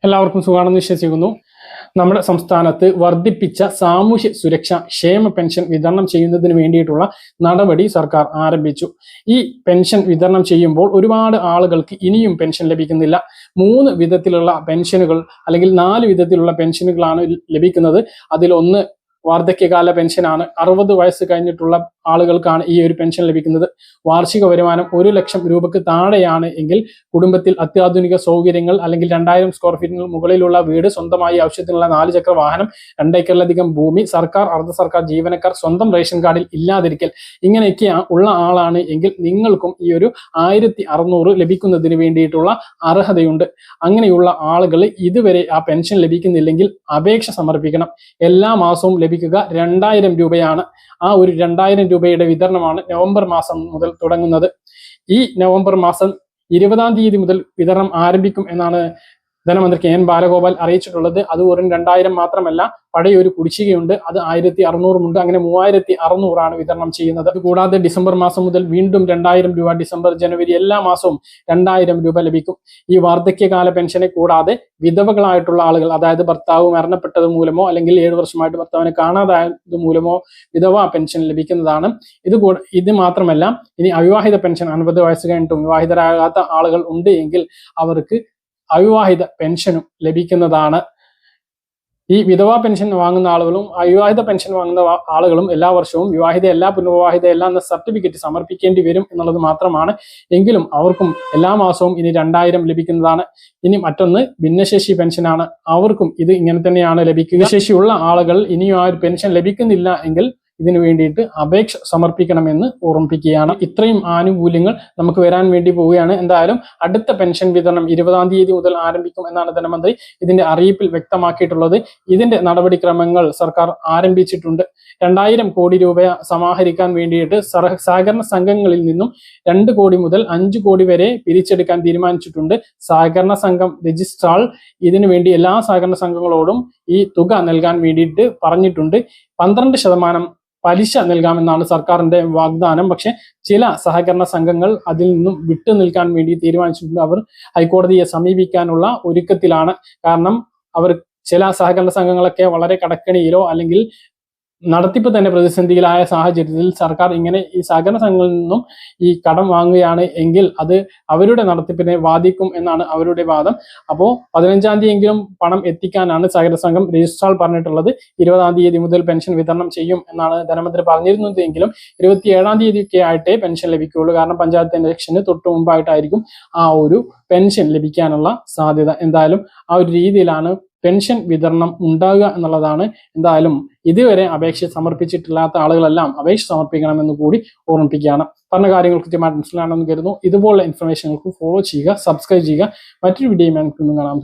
എല്ലാവർക്കും സുഖാണെന്ന് വിശ്വസിക്കുന്നു. നമ്മുടെ സംസ്ഥാനത്ത് വർദ്ധിപ്പിച്ച സാമൂഹ്യ സുരക്ഷ ക്ഷേമ പെൻഷൻ വിതരണം ചെയ്യുന്നതിന് വേണ്ടിയിട്ടുള്ള നടപടി സർക്കാർ ആരംഭിച്ചു. ഈ പെൻഷൻ വിതരണം ചെയ്യുമ്പോൾ ഒരുപാട് ആളുകൾക്ക് ഇനിയും പെൻഷൻ ലഭിക്കുന്നില്ല. 3 വിധത്തിലുള്ള പെൻഷനുകൾ അല്ലെങ്കിൽ 4 വിധത്തിലുള്ള പെൻഷനുകളാണ് ലഭിക്കുന്നത്. അതിലൊന്ന് വാർദ്ധക്യകാല പെൻഷനാണ്. 60 വയസ്സ് കഴിഞ്ഞിട്ടുള്ള ആളുകൾക്കാണ് ഈ ഒരു പെൻഷൻ ലഭിക്കുന്നത്. വാർഷിക വരുമാനം 1 ലക്ഷം രൂപയ്ക്ക് താഴെയാണ് എങ്കിൽ കുടുംബത്തിൽ അത്യാധുനിക സൗകര്യങ്ങൾ അല്ലെങ്കിൽ 2000 സ്ക്വയർ ഫീറ്റിന് മുകളിലുള്ള വീട്, സ്വന്തമായി ആവശ്യത്തിനുള്ള 4 ചക്ര വാഹനം, 2 ഏക്കറിലധികം ഭൂമി, സർക്കാർ അർദ്ധ സർക്കാർ ജീവനക്കാർ, സ്വന്തം റേഷൻ കാർഡിൽ ഇല്ലാതിരിക്കൽ, ഇങ്ങനെയൊക്കെ ഉള്ള ആളാണ് എങ്കിൽ നിങ്ങൾക്കും ഈ ഒരു 1600 ലഭിക്കുന്നതിന് വേണ്ടിയിട്ടുള്ള അർഹതയുണ്ട്. അങ്ങനെയുള്ള ആളുകൾ ഇതുവരെ ആ പെൻഷൻ ലഭിക്കുന്നില്ലെങ്കിൽ അപേക്ഷ സമർപ്പിക്കണം. എല്ലാ മാസവും ലഭിക്കുക 2000 രൂപയാണ്. ആ ഒരു 2000 രൂപയുടെ വിതരണമാണ് നവംബർ മാസം മുതൽ തുടങ്ങുന്നത്. ഈ നവംബർ മാസം 20-ാം തീയതി മുതൽ വിതരണം ആരംഭിക്കും എന്നാണ് ധനമന്ത്രി കെ എൻ ബാലഗോപാൽ അറിയിച്ചിട്ടുള്ളത്. അത് വെറും 2000 മാത്രമല്ല, പഴയ ഒരു കുടിശ്ശികയുണ്ട്, അത് 1600 ഉണ്ട്. അങ്ങനെ 3600 വിതരണം ചെയ്യുന്നത്. കൂടാതെ ഡിസംബർ മാസം മുതൽ വീണ്ടും 2000 രൂപ, ഡിസംബർ, ജനുവരി എല്ലാ മാസവും 2000 രൂപ ലഭിക്കും. ഈ വാർദ്ധക്യകാല പെൻഷനെ കൂടാതെ വിധവകളായിട്ടുള്ള ആളുകൾ, അതായത് ഭർത്താവ് മരണപ്പെട്ടത് മൂലമോ അല്ലെങ്കിൽ 7 വർഷമായിട്ട് ഭർത്താവിനെ കാണാതായത് മൂലമോ വിധവാ പെൻഷൻ ലഭിക്കുന്നതാണ്. ഇത് മാത്രമല്ല, ഇനി അവിവാഹിത പെൻഷൻ 50 വയസ്സ് കഴിഞ്ഞിട്ടും വിവാഹിതരാകാത്ത ആളുകൾ ഉണ്ട് എങ്കിൽ അവർക്ക് അവിവാഹിത പെൻഷനും ലഭിക്കുന്നതാണ്. ഈ വിധവാ പെൻഷൻ വാങ്ങുന്ന ആളുകളും അവിവാഹിത പെൻഷൻ വാങ്ങുന്ന ആളുകളും എല്ലാ വർഷവും വിവാഹിതയല്ല, പുനർവിവാഹിതയല്ല എന്ന സർട്ടിഫിക്കറ്റ് സമർപ്പിക്കേണ്ടി വരും എന്നുള്ളത് മാത്രമാണ്. എങ്കിലും അവർക്കും എല്ലാ മാസവും ഇനി 2000 ലഭിക്കുന്നതാണ്. ഇനി മറ്റൊന്ന് ഭിന്നശേഷി പെൻഷനാണ്. അവർക്കും ഇത് ഇങ്ങനെ തന്നെയാണ് ലഭിക്കുക. ശേഷിയുള്ള ആളുകൾ ഇനിയും ആ ഒരു പെൻഷൻ ലഭിക്കുന്നില്ല എങ്കിൽ ഇതിനു വേണ്ടിയിട്ട് അപേക്ഷ സമർപ്പിക്കണമെന്ന് ഓർമ്മിപ്പിക്കുകയാണ്. ഇത്രയും ആനുകൂല്യങ്ങൾ നമുക്ക് വരാൻ വേണ്ടി പോവുകയാണ്. എന്തായാലും അടുത്ത പെൻഷൻ വിതരണം 20-ാം തീയതി മുതൽ ആരംഭിക്കും എന്നാണ് ധനമന്ത്രി ഇതിന്റെ അറിയിപ്പിൽ വ്യക്തമാക്കിയിട്ടുള്ളത്. ഇതിന്റെ നടപടിക്രമങ്ങൾ സർക്കാർ ആരംഭിച്ചിട്ടുണ്ട്. 2000 കോടി രൂപ സമാഹരിക്കാൻ വേണ്ടിയിട്ട് സഹകരണ സംഘങ്ങളിൽ നിന്നും 2 കോടി മുതൽ 5 കോടി വരെ പിരിച്ചെടുക്കാൻ തീരുമാനിച്ചിട്ടുണ്ട്. സഹകരണ സംഘം രജിസ്ട്രാർ ഇതിനു വേണ്ടി എല്ലാ സഹകരണ സംഘങ്ങളോടും ഈ തുക നൽകാൻ വേണ്ടിയിട്ട് പറഞ്ഞിട്ടുണ്ട്. 12% പലിശ നൽകാമെന്നാണ് സർക്കാരിന്റെ വാഗ്ദാനം. പക്ഷെ ചില സഹകരണ സംഘങ്ങൾ അതിൽ നിന്നും വിട്ടു നിൽക്കാൻ വേണ്ടി തീരുമാനിച്ചിട്ടുണ്ട്. അവർ ഹൈക്കോടതിയെ സമീപിക്കാനുള്ള ഒരുക്കത്തിലാണ്. കാരണം അവർ ചില സഹകരണ സംഘങ്ങളൊക്കെ വളരെ കടക്കണിയിലോ അല്ലെങ്കിൽ നടത്തിപ്പ് തന്നെ പ്രതിസന്ധിയിലായ സാഹചര്യത്തിൽ സർക്കാർ ഇങ്ങനെ ഈ സഹകരണ സംഘങ്ങളിൽ നിന്നും ഈ കടം വാങ്ങുകയാണ് എങ്കിൽ അത് അവരുടെ നടത്തിപ്പിനെ ബാധിക്കും എന്നാണ് അവരുടെ വാദം. അപ്പോൾ 15-ാം തീയതിയെങ്കിലും പണം എത്തിക്കാനാണ് സഹകരണ സംഘം രജിസ്ട്രാർ പറഞ്ഞിട്ടുള്ളത്. 20-ാം തീയതി മുതൽ പെൻഷൻ വിതരണം ചെയ്യും എന്നാണ് ധനമന്ത്രി പറഞ്ഞിരുന്നത്. എങ്കിലും 27-ാം തീയതിയൊക്കെ ആയിട്ടേ പെൻഷൻ ലഭിക്കുകയുള്ളൂ. കാരണം പഞ്ചായത്ത് ഇലക്ഷന് തൊട്ട് മുമ്പായിട്ടായിരിക്കും ആ ഒരു പെൻഷൻ ലഭിക്കാനുള്ള സാധ്യത. എന്തായാലും ആ ഒരു രീതിയിലാണ് പെൻഷൻ വിതരണം ഉണ്ടാകുക എന്നുള്ളതാണ്. എന്തായാലും ഇതുവരെ അപേക്ഷ സമർപ്പിച്ചിട്ടില്ലാത്ത ആളുകളെല്ലാം അപേക്ഷ സമർപ്പിക്കണമെന്ന് കൂടി ഓർമ്മിപ്പിക്കുകയാണ്. പറഞ്ഞ കാര്യങ്ങൾ കൃത്യമായിട്ട് മനസ്സിലാണെന്ന് കരുതുന്നു. ഇതുപോലുള്ള ഇൻഫർമേഷനുകൾക്ക് ഫോളോ ചെയ്യുക, സബ്സ്ക്രൈബ് ചെയ്യുക. മറ്റൊരു വീഡിയോയുമായി കാണാം.